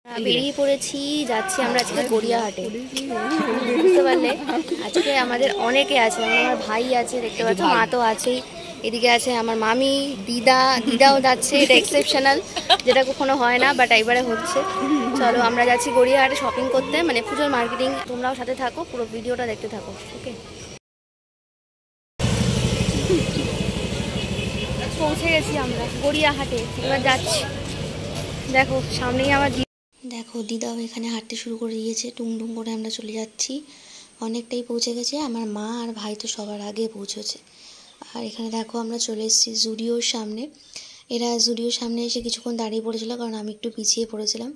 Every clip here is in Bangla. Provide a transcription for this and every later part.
বেরিয়ে পড়েছি, যাচ্ছি আমরা আজকে গড়িয়াহাটে। বুঝতে পারলে আজকে আমাদের অনেকে আছে, আমার ভাই আছে, দেখতে পাচ্ছ, মা তো আছেই, এদিকে আছে আমার মামি, দিদাও যাচ্ছে। এটা এক্সেপশনাল, যেটা কখনো হয় না, বাট এবারে হচ্ছে। চলো আমরা যাচ্ছি গড়িয়াহাটে শপিং করতে, মানে পুজোর মার্কেটিং। তোমরাও সাথে থাকো, পুরো ভিডিওটা দেখতে থাকো, ওকে। পৌঁছে গেছি আমরা গড়িয়াহাটে, এবার যাচ্ছি। দেখো সামনেই আমার দেখো দিদাও এখানে হাঁটতে শুরু করে দিয়েছে, টুংটুং করে আমরা চলে যাচ্ছি। অনেকটাই পৌঁছে গেছে, আমার মা আর ভাই তো সবার আগে পৌঁছেছে। আর এখানে দেখো আমরা চলে এসেছি জুডিওর সামনে। এরা জুডিওর সামনে এসে কিছুক্ষণ দাঁড়িয়ে পড়েছিল, কারণ আমি একটু পিছিয়ে পড়েছিলাম।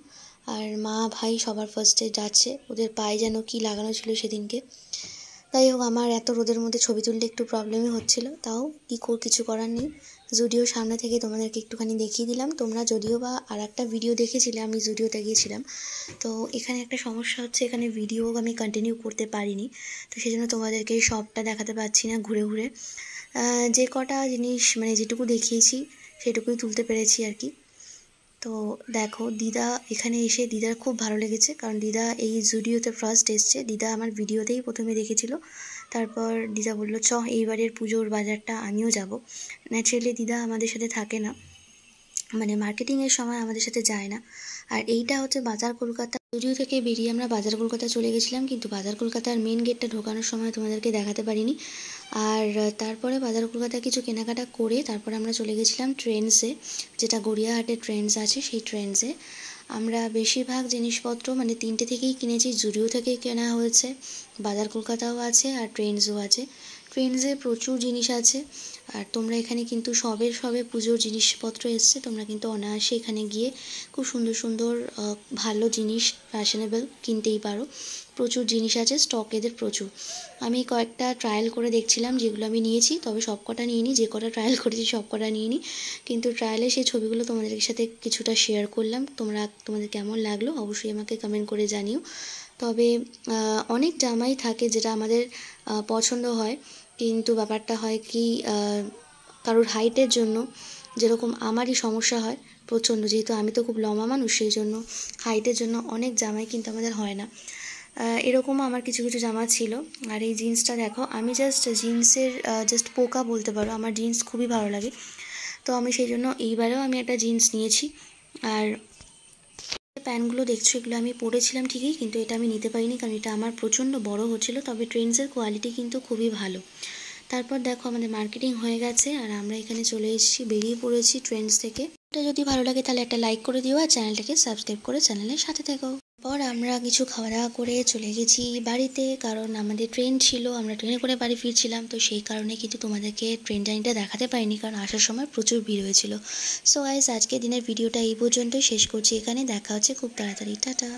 আর মা ভাই সবার ফার্স্টে যাচ্ছে, ওদের পায়ে যেন কি লাগানো ছিল সেদিনকে। তাই হোক, আমার এত রোদের মধ্যে ছবি তুলতে একটু প্রবলেমই হচ্ছিল, তাও কিছু করার নেই। জুডিওর সামনে থেকে তোমাদেরকে একটুখানি দেখিয়ে দিলাম। তোমরা যদিও বা আর একটা ভিডিও দেখেছিলে, আমি জুডিওতে গিয়েছিলাম। তো এখানে একটা সমস্যা হচ্ছে, এখানে ভিডিও আমি কন্টিনিউ করতে পারিনি, তো সেই জন্য তোমাদেরকে সবটা দেখাতে পারছি না ঘুরে ঘুরে। যে কটা জিনিস মানে যেটুকু দেখিয়েছি সেটুকুই তুলতে পেরেছি আর কি। তো দেখো দিদা এখানে এসে দিদার খুব ভালো লেগেছে, কারণ দিদা এই জুডিওতে ফার্স্ট এসছে। দিদা আমার ভিডিওতেই প্রথমে দেখেছিল, তারপর দিদা বললো চ এইবারের পুজোর বাজারটা আমিও যাব। ন্যাচারালি দিদা আমাদের সাথে থাকে না, মানে মার্কেটিংয়ের সময় আমাদের সাথে যায় না। আর এইটা হচ্ছে বাজার কলকাতা। জুডিও থেকে বেরিয়ে আমরা বাজার কলকাতা চলে গেছিলাম, কিন্তু বাজার কলকাতার মেন গেটটা ঢোকানোর সময় তোমাদেরকে দেখাতে পারিনি। আর তারপরে বাজার কলকাতায় কিছু কেনাকাটা করে তারপরে আমরা চলে গেছিলাম ট্রেন্ডসে, যেটা গড়িয়াহাটে ট্রেন্ডস আছে, সেই ট্রেন্ডসে আমরা বেশিরভাগ জিনিসপত্র মানে 3টে থেকেই কিনেছি। জুডিও থেকে কেনা হয়েছে, বাজার কলকাতাও আছে আর ট্রেন্ডসও আছে। ট্রেন্ডসে প্রচুর জিনিস আছে, আর তোমরা এখানে কিন্তু সবে পুজোর জিনিসপত্র এসছে, তোমরা কিন্তু অনায়াসে এখানে গিয়ে খুব সুন্দর সুন্দর ভালো জিনিস ফ্যাশনেবল কিনতেই পারো। প্রচুর জিনিস আছে, স্টক এদের প্রচুর। আমি কয়েকটা ট্রায়াল করে দেখছিলাম, যেগুলো আমি নিয়েছি, তবে সব কটা নিইনি। যে কটা ট্রায়াল করেছি সব কটা নিইনি, কিন্তু ট্রায়ালে সেই ছবিগুলো তোমাদের সাথে কিছুটা শেয়ার করলাম। তোমাদের কেমন লাগলো অবশ্যই আমাকে কমেন্ট করে জানিও। তবে অনেক জামাই থাকে যেটা আমাদের পছন্দ হয়, কিন্তু ব্যাপারটা হয় কি, কারোর হাইটের জন্য, যেরকম আমারই সমস্যা হয় প্রচণ্ড, যেহেতু আমি তো খুব লম্বা মানুষ, সেই জন্য হাইটের জন্য অনেক জামাই কিন্তু আমাদের হয় না। এরকমও আমার কিছু কিছু জামা ছিল। আর এই জিন্সটা দেখো, আমি জিন্সের পোকা বলতে পারো, আমার জিন্স খুবই ভালো লাগে, তো আমি সেই জন্য এইবারেও আমি একটা জিন্স নিয়েছি। আর প্যান্টগুলো দেখছো, এগুলো আমি পরেছিলাম ঠিকই, কিন্তু এটা আমি নিতে পারিনি, কারণ এটা আমার প্রচণ্ড বড় হচ্ছিলো। তবে ট্রেন্ডসের কোয়ালিটি কিন্তু খুবই ভালো। তারপর দেখো আমাদের মার্কেটিং হয়ে গেছে, আর আমরা এখানে চলে এসেছি, বেরিয়ে পড়েছি ট্রেন্ডস থেকে। এটা যদি ভালো লাগে তাহলে একটা লাইক করে দিও, আর চ্যানেলটাকে সাবস্ক্রাইব করে চ্যানেলের সাথে থেকো। পর আমরা কিছু খাওয়া দাওয়া করে চলে গেছি বাড়িতে, কারণ আমাদের ট্রেন ছিল, আমরা ট্রেনে করে বাড়ি ফিরছিলাম। তো সেই কারণে কিন্তু তোমাদেরকে ট্রেন জার্নিটা দেখাতে পারিনি, কারণ আসার সময় প্রচুর ভিড় হয়েছিল। সো গাইস, আজকের দিনের ভিডিওটা এই পর্যন্তই শেষ করছি এখানে। দেখা হচ্ছে খুব তাড়াতাড়ি, টাটা।